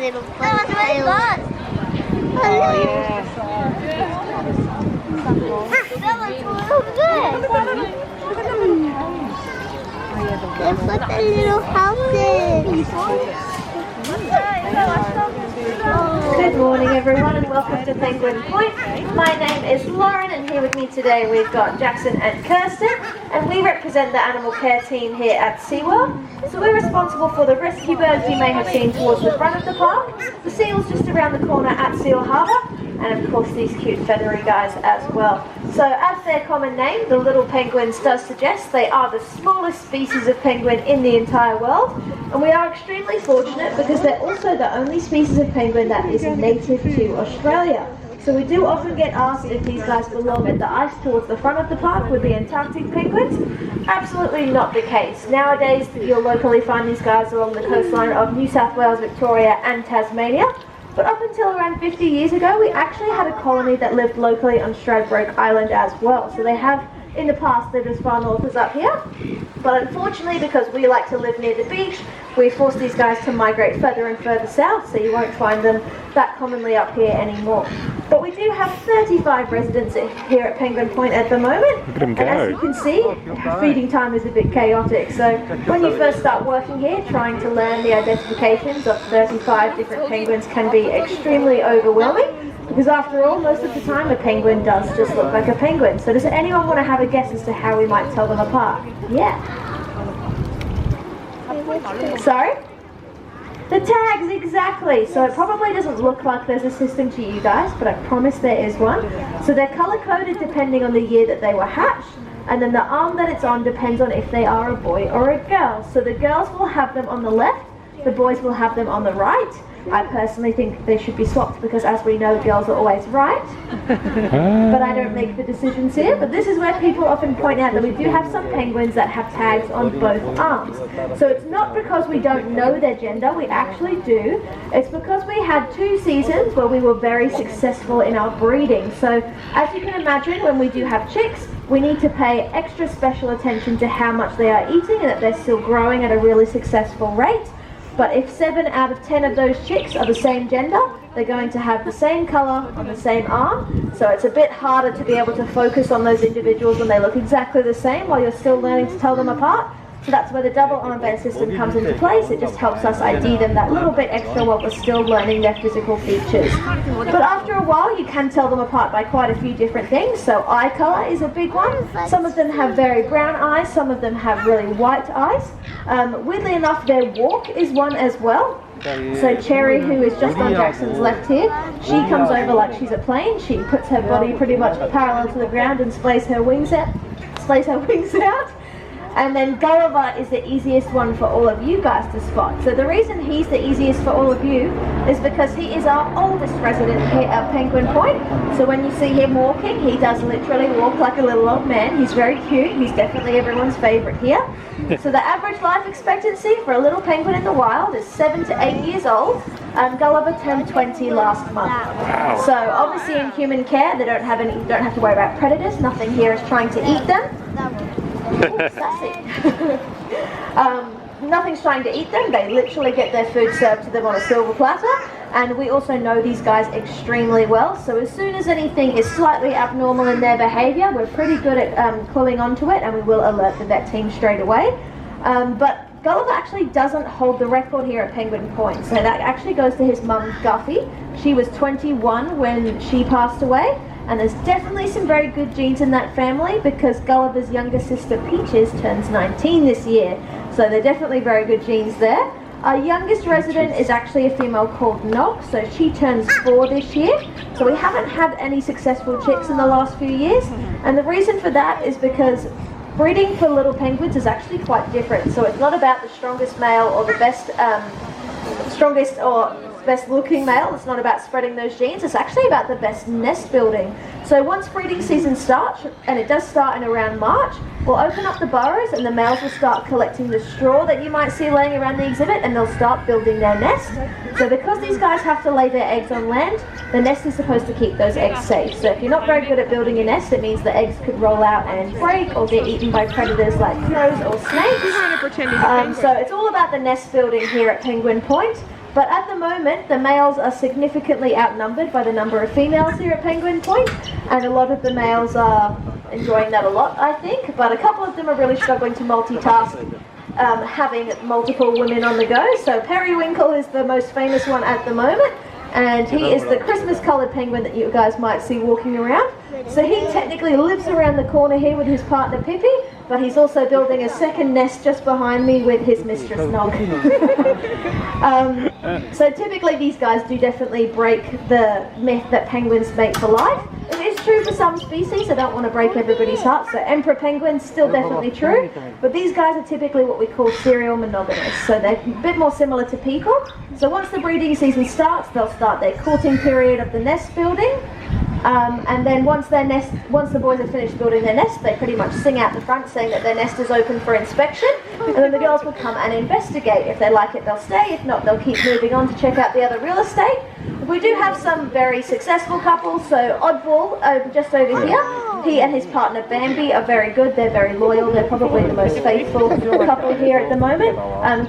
little ponytail. Oh, yeah. That looks a little good. Let's put the little houses. Good morning everyone and welcome to Penguin Point. My name is Lauren and here with me today we've got Jackson and Kirsten and we represent the animal care team here at SeaWorld. So we're responsible for the rescue birds you may have seen towards the front of the park, the seals just around the corner at Seal Harbour, and of course these cute feathery guys as well. So as their common name, the little penguins, does suggest, they are the smallest species of penguin in the entire world, and we are extremely fortunate because they're also the only species of penguin that is native to Australia. So we do often get asked if these guys belong at the ice towards the front of the park with the Antarctic penguins. Absolutely not the case. Nowadays you'll locally find these guys along the coastline of New South Wales, Victoria and Tasmania. But up until around 50 years ago, we actually had a colony that lived locally on Stradbroke Island as well. So they have, in the past, lived as far north as up here. But unfortunately, because we like to live near the beach, we forced these guys to migrate further and further south, so you won't find them that commonly up here anymore. But we do have 35 residents here at Penguin Point at the moment. Look at them go. And as you can see, feeding time is a bit chaotic. So when you first start working here, trying to learn the identifications of 35 different penguins can be extremely overwhelming. Because after all, most of the time a penguin does just look like a penguin. So does anyone want to have a guess as to how we might tell them apart? Yeah. Sorry? The tags, exactly. So it probably doesn't look like there's a system to you guys, but I promise there is one. So they're color-coded depending on the year that they were hatched, and then the arm that it's on depends on if they are a boy or a girl. So the girls will have them on the left, the boys will have them on the right. I personally think they should be swapped because, as we know, girls are always right. But I don't make the decisions here. But this is where people often point out that we do have some penguins that have tags on both arms. So it's not because we don't know their gender, we actually do. It's because we had 2 seasons where we were very successful in our breeding. So as you can imagine, when we do have chicks, we need to pay extra special attention to how much they are eating and that they're still growing at a really successful rate. But if 7 out of 10 of those chicks are the same gender, they're going to have the same colour on the same arm. So it's a bit harder to be able to focus on those individuals when they look exactly the same while you're still learning to tell them apart. So that's where the double armband system comes into place. It just helps us ID them that little bit extra while we're still learning their physical features. But after a while, you can tell them apart by quite a few different things. So eye colour is a big one. Some of them have very brown eyes, some of them have really white eyes. Weirdly enough, their walk is one as well. So Cherry, who is just on Jackson's left here, she comes over like she's a plane. She puts her body pretty much parallel to the ground and splays her wings out. And then Gulliver is the easiest one for all of you guys to spot. So the reason he's the easiest for all of you is because he is our oldest resident here at Penguin Point. So when you see him walking, he does literally walk like a little old man. He's very cute. He's definitely everyone's favourite here. So the average life expectancy for a little penguin in the wild is 7 to 8 years old. Gulliver turned 20 last month. Wow. So obviously in human care, they don't have to worry about predators. Nothing here is trying to eat them. Ooh, sassy. Nothing's trying to eat them. They literally get their food served to them on a silver platter. And we also know these guys extremely well. So as soon as anything is slightly abnormal in their behaviour, we're pretty good at cluing onto it, and we will alert the vet team straight away. But Gulliver actually doesn't hold the record here at Penguin Point. So that actually goes to his mum, Guffy. She was 21 when she passed away. And there's definitely some very good genes in that family because Gulliver's younger sister Peaches turns 19 this year. So they're definitely very good genes there. Our youngest resident is actually a female called Nog, so she turns 4 this year. So we haven't had any successful chicks in the last few years. And the reason for that is because breeding for little penguins is actually quite different. So it's not about the strongest male or the best looking male. It's not about spreading those genes. It's actually about the best nest building. So once breeding season starts, and it does start in around March, we'll open up the burrows and the males will start collecting the straw that you might see laying around the exhibit, and they'll start building their nest. So because these guys have to lay their eggs on land, the nest is supposed to keep those eggs safe. So if you're not very good at building a nest, it means the eggs could roll out and break or get eaten by predators like crows or snakes. So it's all about the nest building here at Penguin Point. But at the moment, the males are significantly outnumbered by the number of females here at Penguin Point, and a lot of the males are enjoying that a lot, I think, but a couple of them are really struggling to multitask, having multiple women on the go. So Periwinkle is the most famous one at the moment, and he is the Christmas coloured penguin that you guys might see walking around. So he technically lives around the corner here with his partner Pippi, but he's also building a second nest just behind me with his mistress Nog. So typically these guys do definitely break the myth that penguins mate for life. It is true for some species, I don't want to break everybody's heart, so emperor penguins still definitely true, but these guys are typically what we call serial monogamous, so they're a bit more similar to people. So once the breeding season starts, they'll start their courting period of the nest building, and then once the boys have finished building their nest, they pretty much sing out the front saying that their nest is open for inspection, and then the girls will come and investigate. If they like it, they'll stay. If not, they'll keep moving on to check out the other real estate. We do have some very successful couples. So Oddball, just over here, he and his partner Bambi are very good. They're very loyal. They're probably the most faithful couple here at the moment.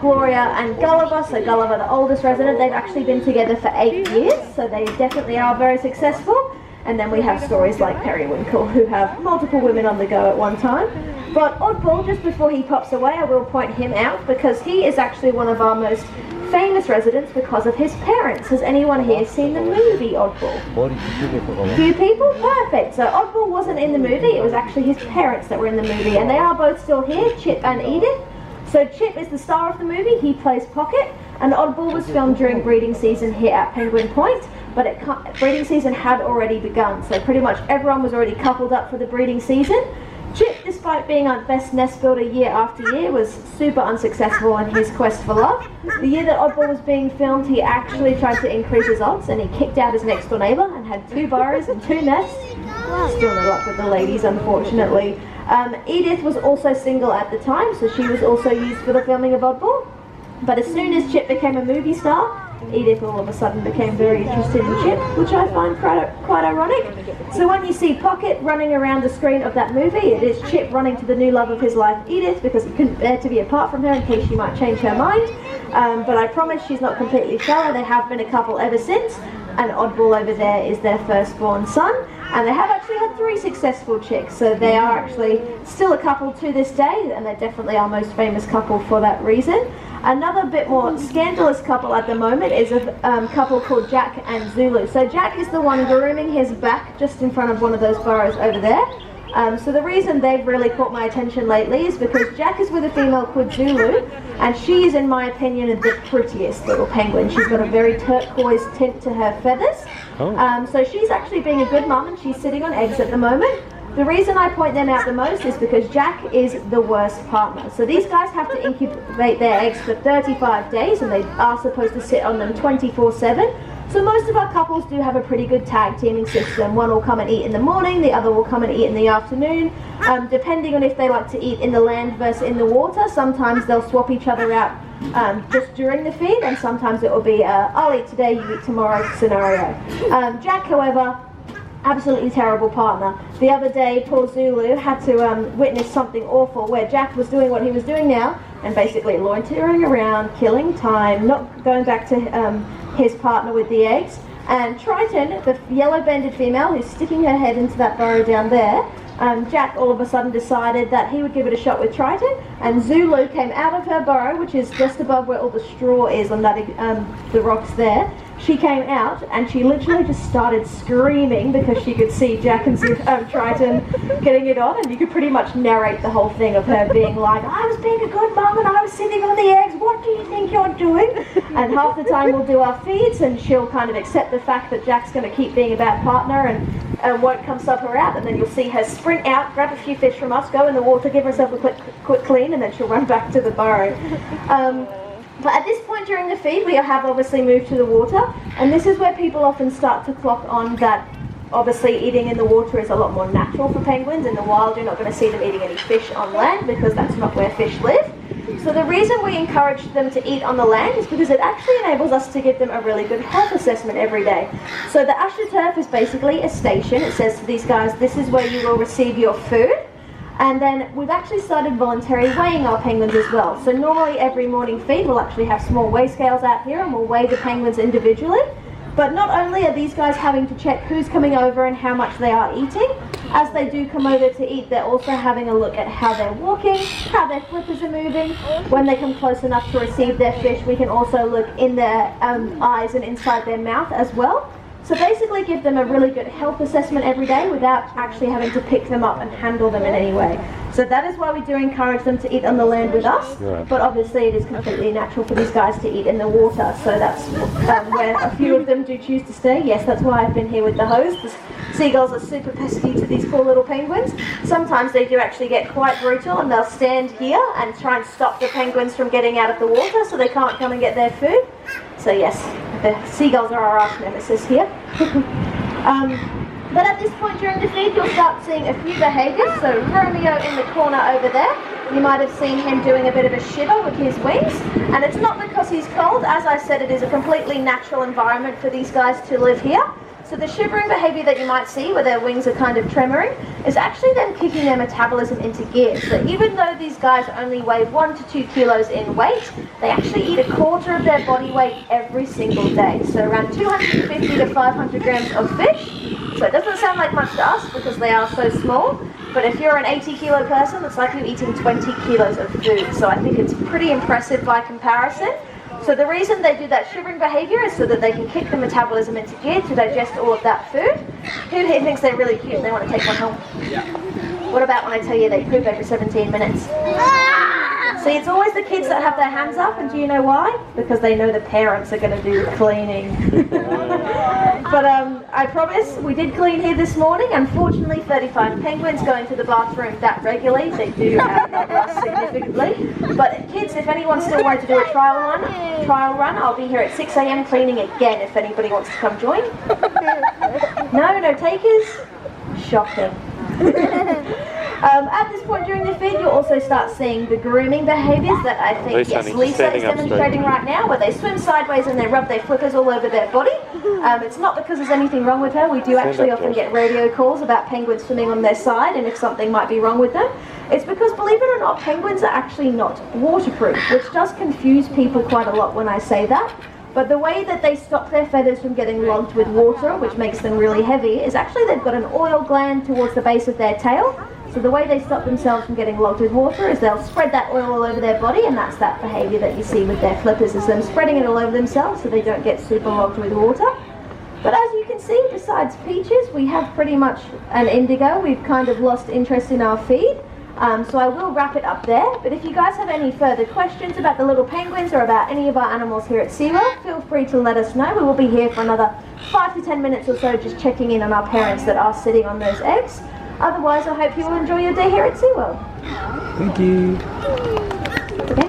Gloria and Gulliver, so Gulliver, the oldest resident, they've actually been together for 8 years, so they definitely are very successful. And then we have stories like Periwinkle, who have multiple women on the go at one time. But Oddball, just before he pops away, I will point him out because he is actually one of our most famous residents because of his parents. Has anyone here seen the movie Oddball? Few people? Perfect. So Oddball wasn't in the movie, it was actually his parents that were in the movie, and they are both still here, Chip and Edith. So Chip is the star of the movie, he plays Pocket, and Oddball was filmed during breeding season here at Penguin Point, but breeding season had already begun, so pretty much everyone was already coupled up for the breeding season. Chip, despite being our best nest builder year after year, was super unsuccessful in his quest for love. The year that Oddball was being filmed, he actually tried to increase his odds, and he kicked out his next door neighbour and had 2 burrows and 2 nests. Still no luck with the ladies, unfortunately. Edith was also single at the time, so she was also used for the filming of Oddball. But as soon as Chip became a movie star, Edith all of a sudden became very interested in Chip, which I find quite ironic. So when you see Pocket running around the screen of that movie, it is Chip running to the new love of his life, Edith, because he couldn't bear to be apart from her in case she might change her mind. But I promise she's not completely shallow. They have been a couple ever since, and Oddball over there is their firstborn son. And they have actually had 3 successful chicks, so they are actually still a couple to this day, and they're definitely our most famous couple for that reason. Another bit more scandalous couple at the moment is a couple called Jack and Zulu. So Jack is the one grooming his back just in front of one of those burrows over there. So the reason they've really caught my attention lately is because Jack is with a female called Zulu, and she is, in my opinion, the prettiest little penguin. She's got a very turquoise tint to her feathers. So she's actually being a good mum, and she's sitting on eggs at the moment. The reason I point them out the most is because Jack is the worst partner. So these guys have to incubate their eggs for 35 days, and they are supposed to sit on them 24/7. So most of our couples do have a pretty good tag teaming system. One will come and eat in the morning, the other will come and eat in the afternoon. Depending on if they like to eat in the land versus in the water, sometimes they'll swap each other out just during the feed, and sometimes it will be I'll eat today, you eat tomorrow scenario. Jack, however, absolutely terrible partner. The other day, poor Zulu had to witness something awful where Jack was doing what he was doing now and basically loitering around, killing time, not going back to his partner with the eggs. And Triton, the yellow-banded female who's sticking her head into that burrow down there, Jack all of a sudden decided that he would give it a shot with Triton, and Zulu came out of her burrow, which is just above where all the straw is on that, the rocks there. She came out and she literally just started screaming because she could see Jack and Triton getting it on, and you could pretty much narrate the whole thing of her being like, I was being a good mum and I was sitting on the eggs, what do you think you're doing? And half the time we'll do our feeds and she'll kind of accept the fact that Jack's going to keep being a bad partner and won't come sub her out, and then you'll see her sprint out, grab a few fish from us, go in the water, give herself a quick clean, and then she'll run back to the burrow. But at this point during the feed, we have obviously moved to the water, and this is where people often start to clock on that obviously eating in the water is a lot more natural for penguins. In the wild, you're not going to see them eating any fish on land because that's not where fish live. So the reason we encourage them to eat on the land is because it actually enables us to give them a really good health assessment every day. So the AstroTurf is basically a station. It says to these guys, this is where you will receive your food. And then we've actually started voluntary weighing our penguins as well. So normally every morning feed we'll actually have small weigh scales out here and we'll weigh the penguins individually. But not only are these guys having to check who's coming over and how much they are eating, as they do come over to eat, they're also having a look at how they're walking, how their flippers are moving. When they come close enough to receive their fish, we can also look in their eyes and inside their mouth as well. So basically give them a really good health assessment every day without actually having to pick them up and handle them in any way. So that is why we do encourage them to eat on the land with us, but obviously it is completely natural for these guys to eat in the water, so that's where a few of them do choose to stay. Yes, that's why I've been here with the hose. The seagulls are super pesky to these poor little penguins. Sometimes they do actually get quite brutal and they'll stand here and try and stop the penguins from getting out of the water so they can't come and get their food. So yes, the seagulls are our arch nemesis here. But at this point during the feed, you'll start seeing a few behaviours. So Romeo in the corner over there, you might have seen him doing a bit of a shiver with his wings. And it's not because he's cold. As I said, it is a completely natural environment for these guys to live here. So the shivering behaviour that you might see where their wings are kind of tremoring is actually them kicking their metabolism into gear. So even though these guys only weigh 1 to 2 kilos in weight, they actually eat a quarter of their body weight every single day. So around 250 to 500 grams of fish. So it doesn't sound like much to us because they are so small, but if you're an 80 kilo person, it's like you're eating 20 kilos of food. So I think it's pretty impressive by comparison. So the reason they do that shivering behaviour is so that they can kick the metabolism into gear to digest all of that food. Who here thinks they're really cute and they want to take one home? Yeah. What about when I tell you they poop every 17 minutes? See, it's always the kids that have their hands up, and do you know why? Because they know the parents are going to do the cleaning. But I promise, we did clean here this morning. Unfortunately, 35 penguins go into the bathroom that regularly. They do rust significantly. But kids, if anyone's still wanting to do a trial run, I'll be here at 6 a.m. cleaning again if anybody wants to come join. No takers? Shocking. At this point during the feed, you'll also start seeing the grooming behaviours that I think Lisa is demonstrating right now, where they swim sideways and they rub their flippers all over their body. It's not because there's anything wrong with her. We do actually often get radio calls about penguins swimming on their side and if something might be wrong with them. It's because, believe it or not, penguins are actually not waterproof, which does confuse people quite a lot when I say that. But the way that they stop their feathers from getting logged with water, which makes them really heavy, is actually they've got an oil gland towards the base of their tail. So the way they stop themselves from getting logged with water is they'll spread that oil all over their body, and that's that behaviour that you see with their flippers, is them spreading it all over themselves so they don't get super logged with water. But as you can see, besides peaches, we have pretty much an indigo. We've kind of lost interest in our feed. So I will wrap it up there, but if you guys have any further questions about the little penguins or about any of our animals here at SeaWorld, feel free to let us know. We will be here for another 5 to 10 minutes or so just checking in on our parents that are sitting on those eggs. Otherwise, I hope you will enjoy your day here at SeaWorld. Thank you. Okay.